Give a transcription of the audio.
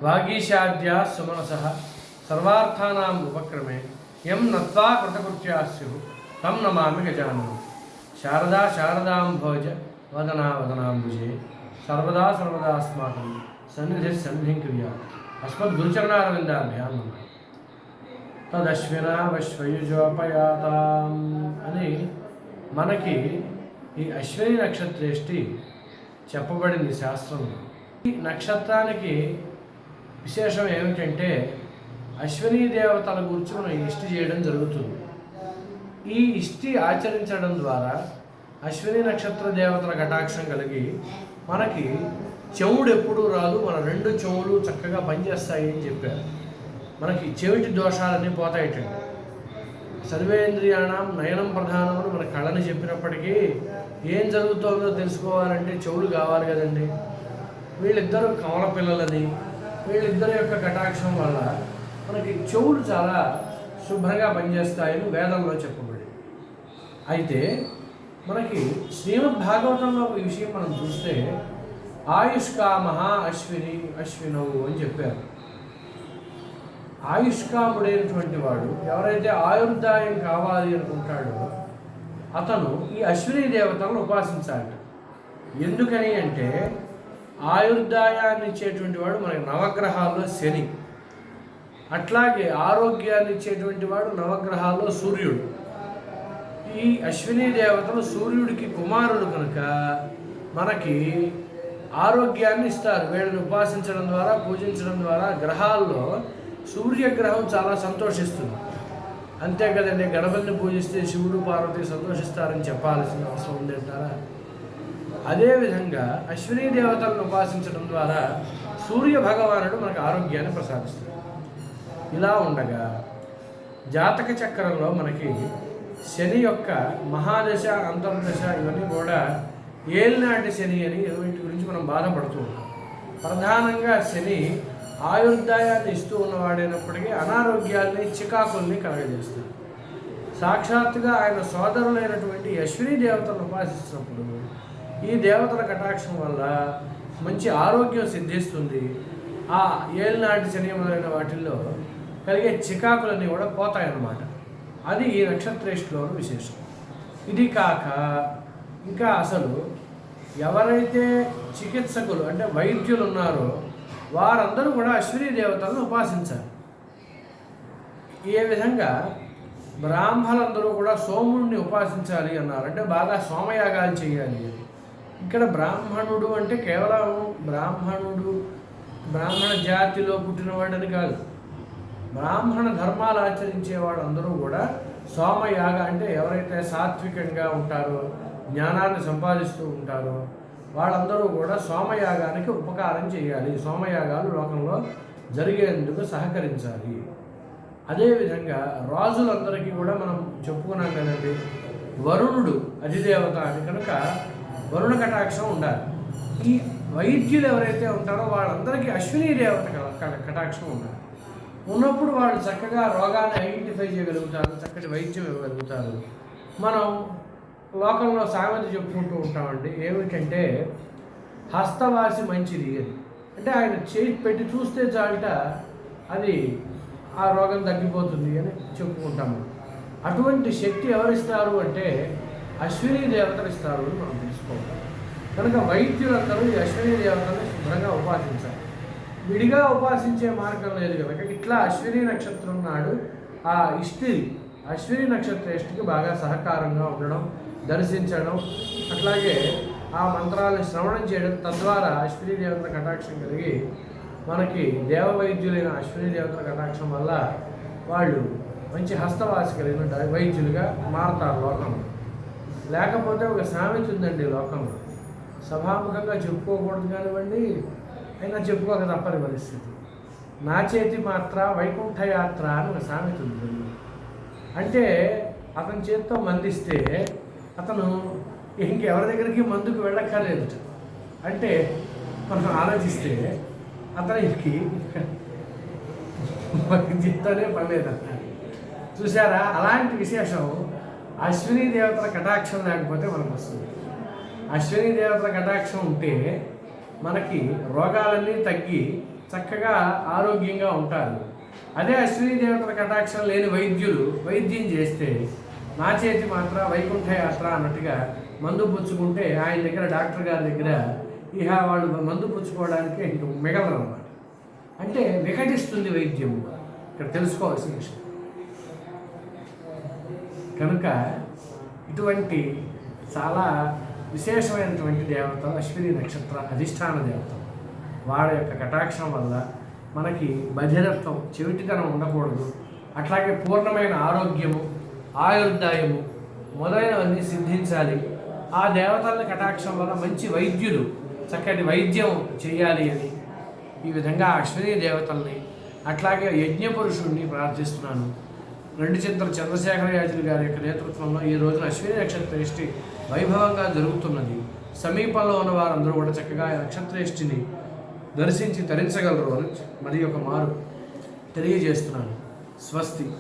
వాగీషాద్యా సుమనసః సర్వార్థానాం ఉపక్రమే యం నత్వా కృతకృత్యా స్యుః తం నమామి గజాననం. శారదా శారదాంభోజ వదనా వదనాంబుజే సర్వదా సర్వదాస్మాకం సన్నిధి సన్నిధిం క్రియాత్. అస్మద్గురుచరణారవిందాభ్యాం నమః. తదశ్వినావశ్వయుజోపయాతాం అని మనకి ఈ అశ్విని నక్షత్రేష్టి చెప్పబడింది శాస్త్రంలో. ఈ నక్షత్రానికి విశేషం ఏమిటంటే అశ్విని దేవతల గురించి మనం ఇష్టి చేయడం జరుగుతుంది. ఈ ఇష్టి ఆచరించడం ద్వారా అశ్విని నక్షత్ర దేవతల కటాక్షం కలిగి మనకి చెవుడు ఎప్పుడూ రాదు, మన రెండు చెవులు చక్కగా పనిచేస్తాయి అని చెప్పారు. మనకి చెవిటి దోషాలన్నీ పోతాయిటండి. సర్వేంద్రియాణం నయనం ప్రధానం అని మన కళ్ళని చెప్పినప్పటికీ ఏం జరుగుతుందో తెలుసుకోవాలంటే చెవులు కావాలి కదండి. వీళ్ళిద్దరూ కమల పిల్లలని, వీళ్ళిద్దరి యొక్క కటాక్షం వల్ల మనకి చెవులు చాలా శుభ్రంగా పనిచేస్తాయని వేదంలో చెప్పబడి. అయితే మనకి శ్రీమద్ భాగవతంలో ఒక విషయం మనం చూస్తే ఆయుష్కామః అశ్విని అశ్వినవు అని చెప్పారు. ఆయుష్కాముడైనటువంటి వాడు ఎవరైతే ఆయుర్దాయం కావాలి అనుకుంటాడో అతను ఈ అశ్విని దేవతలను ఉపాసించాలి. ఎందుకని అంటే ఆయుర్దాయాన్ని ఇచ్చేటువంటి వాడు మనకి నవగ్రహాల్లో శని, అట్లాగే ఆరోగ్యాన్ని ఇచ్చేటువంటి వాడు నవగ్రహాల్లో సూర్యుడు. ఈ అశ్విని దేవతలు సూర్యుడికి కుమారుడు కనుక మనకి ఆరోగ్యాన్ని ఇస్తారు. వీళ్ళని ఉపాసించడం ద్వారా పూజించడం ద్వారా గ్రహాల్లో సూర్యగ్రహం చాలా సంతోషిస్తుంది. అంతే కదండి, గణపతిని పూజిస్తే శివుడు పార్వతి సంతోషిస్తారని చెప్పాల్సిన అవసరం ఉందంటారా? అదేవిధంగా అశ్విని దేవతలను ఉపాసించడం ద్వారా సూర్య భగవానుడు మనకు ఆరోగ్యాన్ని ప్రసాదిస్తాడు. ఇలా ఉండగా జాతక చక్రంలో మనకి శని యొక్క మహాదశ అంతర్దశ ఇవన్నీ కూడా ఏలినాటి శని అని వీటి గురించి మనం బాధపడుతూ ఉంటాం. ప్రధానంగా శని ఆయుర్దాయాన్ని ఇస్తూ ఉన్నవాడైనప్పటికీ అనారోగ్యాల్ని చికాకుల్ని కలగజేస్తాడు. సాక్షాత్తుగా ఆయన సోదరులైనటువంటి అశ్విని దేవతలను ఉపాసిస్తున్నప్పుడు ఈ దేవతల కటాక్షం వల్ల మంచి ఆరోగ్యం సిద్ధిస్తుంది. ఆ ఏలినాటి శని మొదలైన వాటిల్లో కలిగే చికాకులన్నీ కూడా పోతాయన్నమాట. అది ఈ నక్షత్రేష్టిలోని విశేషం. ఇది కాక ఇంకా అసలు ఎవరైతే చికిత్సకులు అంటే వైద్యులు ఉన్నారో వారందరూ కూడా అశ్విని దేవతలను ఉపాసించాలి. ఏ విధంగా బ్రాహ్మణులందరూ కూడా సోముడిని ఉపాసించాలి అన్నారు. అంటే బాగా సోమయాగాలు చేయాలి. ఇక్కడ బ్రాహ్మణుడు అంటే కేవలం బ్రాహ్మణ జాతిలో పుట్టినవాడని కాదు. బ్రాహ్మణ ధర్మాలు ఆచరించే వాళ్ళందరూ కూడా సోమయాగ అంటే ఎవరైతే సాత్వికంగా ఉంటారో, జ్ఞానాన్ని సంపాదిస్తూ ఉంటారో వాళ్ళందరూ కూడా సోమయాగానికి ఉపకారం చేయాలి. సోమయాగాలు లోకంలో జరిగేందుకు సహకరించాలి. అదేవిధంగా రాజులందరికీ కూడా మనం చెప్పుకున్నాం కదండి, వరుణుడు అధిదేవత అని కనుక వరుణ కటాక్షం ఉండాలి. ఈ వైద్యులు ఎవరైతే ఉంటారో వాళ్ళందరికీ అశ్విని దేవత కటాక్షం ఉండాలి. ఉన్నప్పుడు వాళ్ళు చక్కగా రోగాన్ని ఐడెంటిఫై చేయగలుగుతారు, చక్కటి వైద్యం ఇవ్వగలుగుతారు. మనం లోకంలో సామెత చెప్పుకుంటూ ఉంటామండి, ఏమిటంటే హస్తవాసి మంచిది అని. అంటే ఆయన చేయి పెట్టి చూస్తే చాలట అది ఆ రోగం తగ్గిపోతుంది అని చెప్పుకుంటాము. అటువంటి శక్తి ఎవరిస్తారు అంటే అశ్విని దేవతలు ఇస్తారు అని మనం తెలుసుకోవాలి. కనుక వైద్యులందరూ ఈ అశ్విని దేవతలను శుభ్రంగా ఉపాసించాలి. విడిగా ఉపాసించే మార్గం లేదు కనుక ఇట్లా అశ్విని నక్షత్రం నాడు ఆ అశ్విని నక్షత్రేష్టికి బాగా సహకారంగా ఉండడం, దర్శించడం, అట్లాగే ఆ మంత్రాలను శ్రవణం చేయడం, తద్వారా అశ్విని దేవతల కటాక్షం కలిగి మనకి దేవవైద్యులైన అశ్విని దేవతల కటాక్షం వల్ల వాళ్ళు మంచి హస్తవాసి కలిగిన వైద్యులుగా మారతారు లోకంలో. లేకపోతే ఒక సామెత ఉందండి లోకంలో, సభాముఖంగా చెప్పుకోకూడదు కానివ్వండి, అయినా చెప్పుకోక తప్పని పరిస్థితి. నా చేతి మాత్ర వైకుంఠ యాత్ర అని ఒక సామెత ఉంది. అంటే అతని చేతితో మందిస్తే అతను ఇంకెవరి దగ్గరికి మందుకు వెళ్ళక్కర్లేదు. అంటే మనం ఆలోచిస్తే అతనికి వైద్యంతోనే పర్లేదంట. చూసారా, అలాంటి విశేషం అశ్విని దేవతల కటాక్షం లేకపోతే మనకు వస్తుంది. అశ్విని దేవతల కటాక్షం ఉంటే మనకి రోగాలన్నీ తగ్గి చక్కగా ఆరోగ్యంగా ఉంటారు. అదే అశ్విని దేవతల కటాక్షం లేని వైద్యులు వైద్యం చేస్తే నా చేతి మాత్ర వైకుంఠ యాత్ర అన్నట్టుగా మందు పుచ్చుకుంటే ఆయన దగ్గర డాక్టర్ గారి దగ్గర ఇహ వాళ్ళు మందు పుచ్చుకోవడానికి ఇంక మిగలరు అన్నమాట. అంటే వికటిస్తుంది వైద్యము. ఇక్కడ తెలుసుకోవాల్సిన విషయం. కనుక ఇటువంటి చాలా విశేషమైనటువంటి దేవతలు అశ్విని నక్షత్ర అధిష్టాన దేవతలు. వాళ్ళ యొక్క కటాక్షం వల్ల మనకి బధిరత్వం, చెవిటితనం ఉండకూడదు. అట్లాగే పూర్ణమైన ఆరోగ్యము, ఆయుర్దాయము మొదలైనవన్నీ సిద్ధించాలి. ఆ దేవతల కటాక్షం వల్ల మంచి వైద్యులు చక్కటి వైద్యం చేయాలి అని ఈ విధంగా అశ్విని దేవతల్ని అట్లాగే యజ్ఞపురుషుడిని ప్రార్థిస్తున్నాను. రెండుచింతల చంద్రశేఖరయాజులు గారి యొక్క నేతృత్వంలో ఈ రోజున అశ్విని నక్షత్రేష్టి వైభవంగా జరుగుతున్నది. సమీపంలో ఉన్న వారందరూ కూడా చక్కగా నక్షత్రేష్టిని దర్శించి తరించగలరు అని మరి ఒక మారు తెలియజేస్తున్నాను. స్వస్తి.